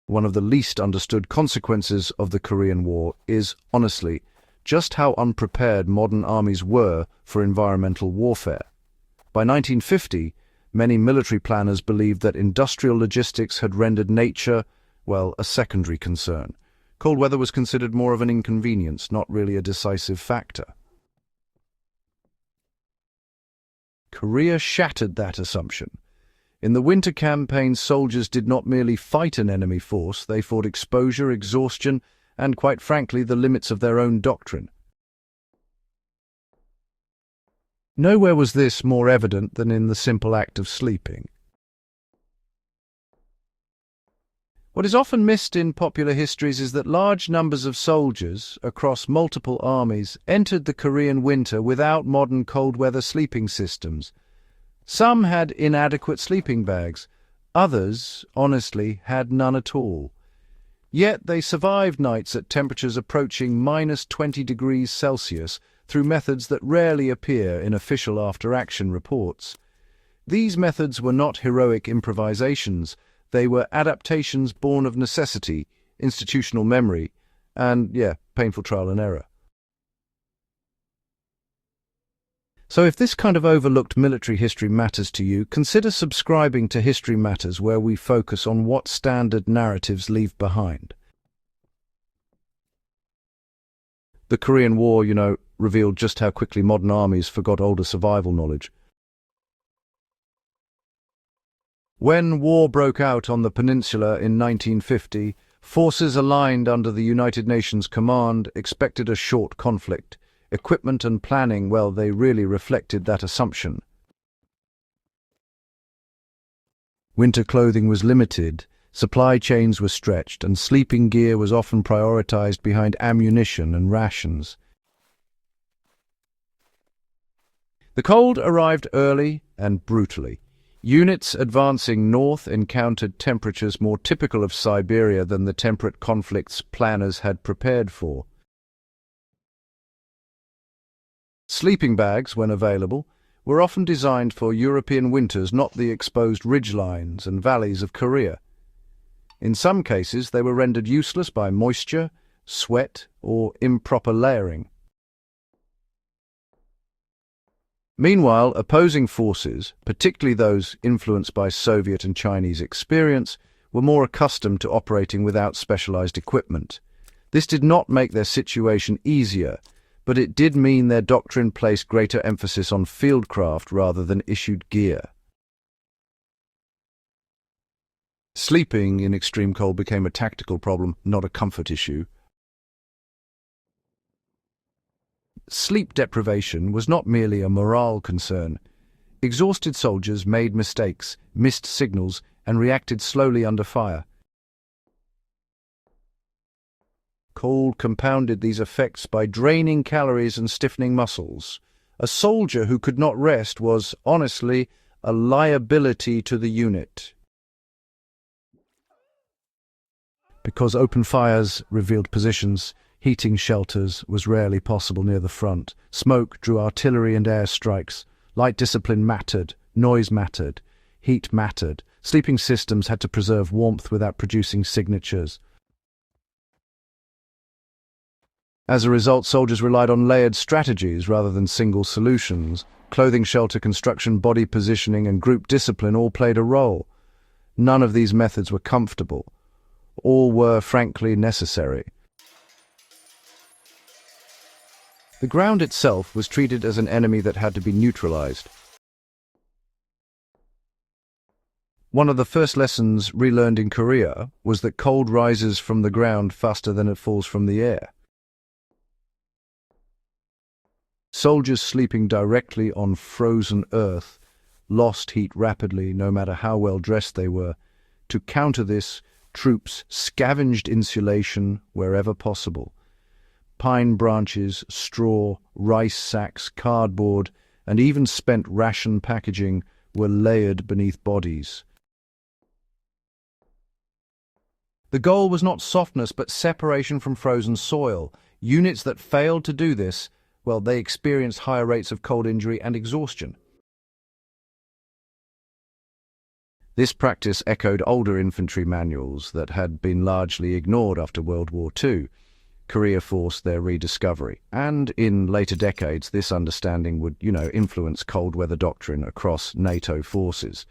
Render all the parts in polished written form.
One of the least understood consequences of the Korean War is, honestly, just how unprepared modern armies were for environmental warfare. By 1950, many military planners believed that industrial logistics had rendered nature, well, a secondary concern. Cold weather was considered more of an inconvenience, not really a decisive factor. Korea shattered that assumption. In the winter campaign, soldiers did not merely fight an enemy force, they fought exposure, exhaustion, and, quite frankly, the limits of their own doctrine. Nowhere was this more evident than in the simple act of sleeping. What is often missed in popular histories is that large numbers of soldiers across multiple armies entered the Korean winter without modern cold-weather sleeping systems. Some had inadequate sleeping bags. Others, honestly, had none at all. Yet they survived nights at temperatures approaching -20 degrees Celsius through methods that rarely appear in official after-action reports. These methods were not heroic improvisations. They were adaptations born of necessity, institutional memory, and, painful trial and error. So if this kind of overlooked military history matters to you, consider subscribing to History Matters, where we focus on what standard narratives leave behind. The Korean War, revealed just how quickly modern armies forgot older survival knowledge. When war broke out on the peninsula in 1950, forces aligned under the United Nations command expected a short conflict. Equipment and planning, well, they really reflected that assumption. Winter clothing was limited, supply chains were stretched, and sleeping gear was often prioritized behind ammunition and rations. The cold arrived early and brutally. Units advancing north encountered temperatures more typical of Siberia than the temperate conflicts planners had prepared for. Sleeping bags, when available, were often designed for European winters, not the exposed ridgelines and valleys of Korea. In some cases, they were rendered useless by moisture, sweat, or improper layering. Meanwhile, opposing forces, particularly those influenced by Soviet and Chinese experience, were more accustomed to operating without specialized equipment. This did not make their situation easier, but it did mean their doctrine placed greater emphasis on fieldcraft rather than issued gear. Sleeping in extreme cold became a tactical problem, not a comfort issue. Sleep deprivation was not merely a morale concern. Exhausted soldiers made mistakes, missed signals, and reacted slowly under fire. Cold compounded these effects by draining calories and stiffening muscles. A soldier who could not rest was, honestly, a liability to the unit. Because open fires revealed positions, heating shelters was rarely possible near the front. Smoke drew artillery and air strikes. Light discipline mattered, noise mattered, heat mattered. Sleeping systems had to preserve warmth without producing signatures. As a result, soldiers relied on layered strategies rather than single solutions. Clothing, shelter, construction, body positioning, and group discipline all played a role. None of these methods were comfortable. All were, frankly, necessary. The ground itself was treated as an enemy that had to be neutralized. One of the first lessons relearned in Korea was that cold rises from the ground faster than it falls from the air. Soldiers sleeping directly on frozen earth lost heat rapidly, no matter how well dressed they were. To counter this, troops scavenged insulation wherever possible. Pine branches, straw, rice sacks, cardboard, and even spent ration packaging were layered beneath bodies. The goal was not softness, but separation from frozen soil. Units that failed to do this, well, they experienced higher rates of cold injury and exhaustion. This practice echoed older infantry manuals that had been largely ignored after World War II. Korea forced their rediscovery, and in later decades this understanding would, influence cold weather doctrine across NATO forces.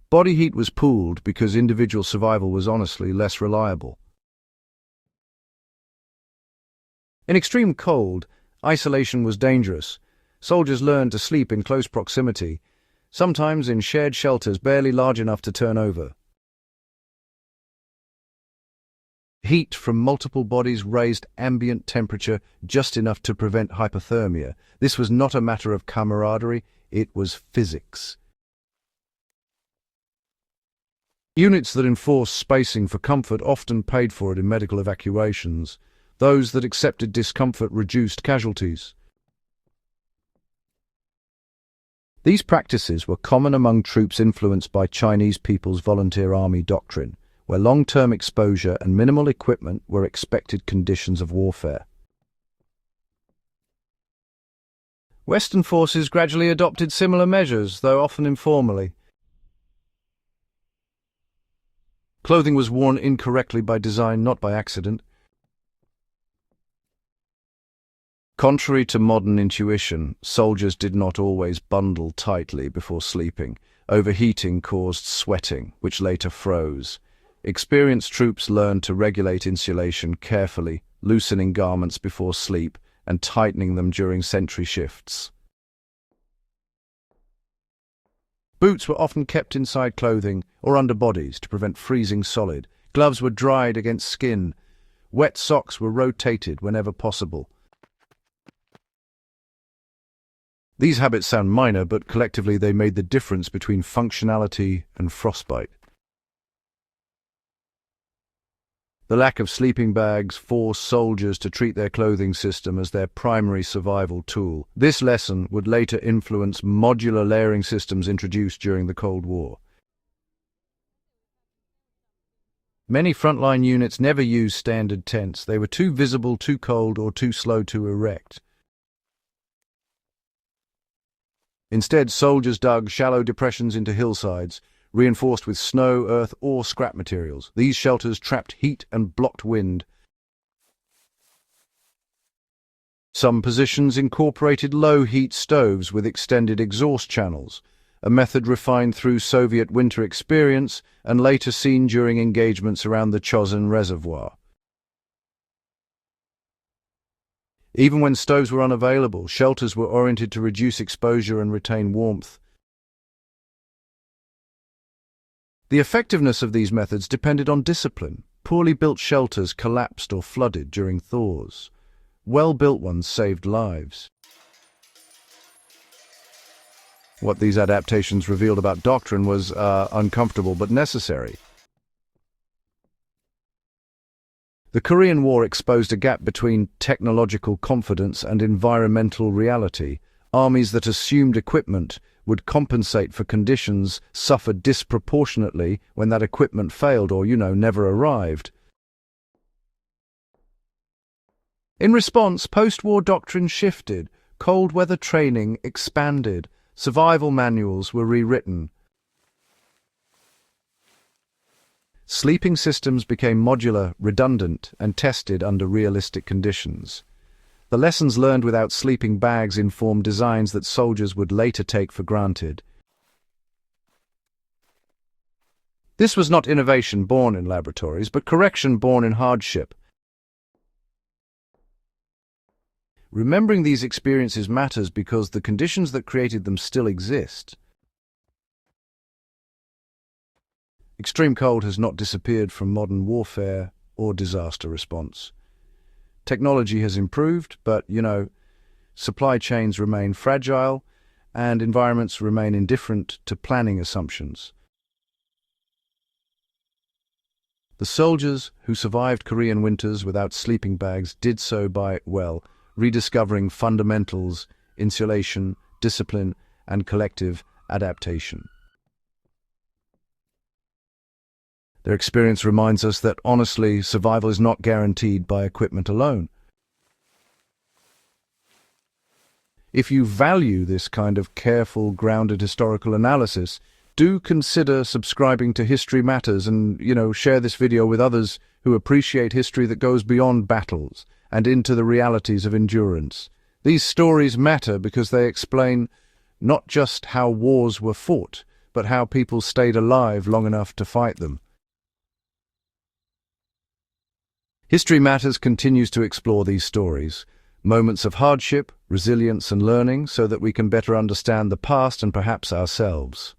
Body heat was pooled because individual survival was honestly less reliable. In extreme cold, isolation was dangerous. Soldiers learned to sleep in close proximity, sometimes in shared shelters barely large enough to turn over. Heat from multiple bodies raised ambient temperature just enough to prevent hypothermia. This was not a matter of camaraderie, it was physics. Units that enforced spacing for comfort often paid for it in medical evacuations. Those that accepted discomfort reduced casualties. These practices were common among troops influenced by Chinese People's Volunteer Army doctrine, where long-term exposure and minimal equipment were expected conditions of warfare. Western forces gradually adopted similar measures, though often informally. Clothing was worn incorrectly by design, not by accident. Contrary to modern intuition, soldiers did not always bundle tightly before sleeping. Overheating caused sweating, which later froze. Experienced troops learned to regulate insulation carefully, loosening garments before sleep and tightening them during sentry shifts. Boots were often kept inside clothing or under bodies to prevent freezing solid. Gloves were dried against skin. Wet socks were rotated whenever possible. These habits sound minor, but collectively they made the difference between functionality and frostbite. The lack of sleeping bags forced soldiers to treat their clothing system as their primary survival tool. This lesson would later influence modular layering systems introduced during the Cold War. Many frontline units never used standard tents. They were too visible, too cold, or too slow to erect. Instead, soldiers dug shallow depressions into hillsides, reinforced with snow, earth, or scrap materials. These shelters trapped heat and blocked wind. Some positions incorporated low-heat stoves with extended exhaust channels, a method refined through Soviet winter experience and later seen during engagements around the Chosin Reservoir. Even when stoves were unavailable, shelters were oriented to reduce exposure and retain warmth. The effectiveness of these methods depended on discipline. Poorly built shelters collapsed or flooded during thaws. Well-built ones saved lives. What these adaptations revealed about doctrine was uncomfortable but necessary. The Korean War exposed a gap between technological confidence and environmental reality. Armies that assumed equipment would compensate for conditions suffered disproportionately when that equipment failed or, never arrived. In response, post-war doctrine shifted, cold weather training expanded, survival manuals were rewritten. Sleeping systems became modular, redundant, and tested under realistic conditions. The lessons learned without sleeping bags informed designs that soldiers would later take for granted. This was not innovation born in laboratories, but correction born in hardship. Remembering these experiences matters because the conditions that created them still exist. Extreme cold has not disappeared from modern warfare or disaster response. Technology has improved, but, supply chains remain fragile and environments remain indifferent to planning assumptions. The soldiers who survived Korean winters without sleeping bags did so by, rediscovering fundamentals, insulation, discipline, and collective adaptation. Their experience reminds us that, honestly, survival is not guaranteed by equipment alone. If you value this kind of careful, grounded historical analysis, do consider subscribing to History Matters and, share this video with others who appreciate history that goes beyond battles and into the realities of endurance. These stories matter because they explain not just how wars were fought, but how people stayed alive long enough to fight them. History Matters continues to explore these stories, moments of hardship, resilience and learning, so that we can better understand the past and perhaps ourselves.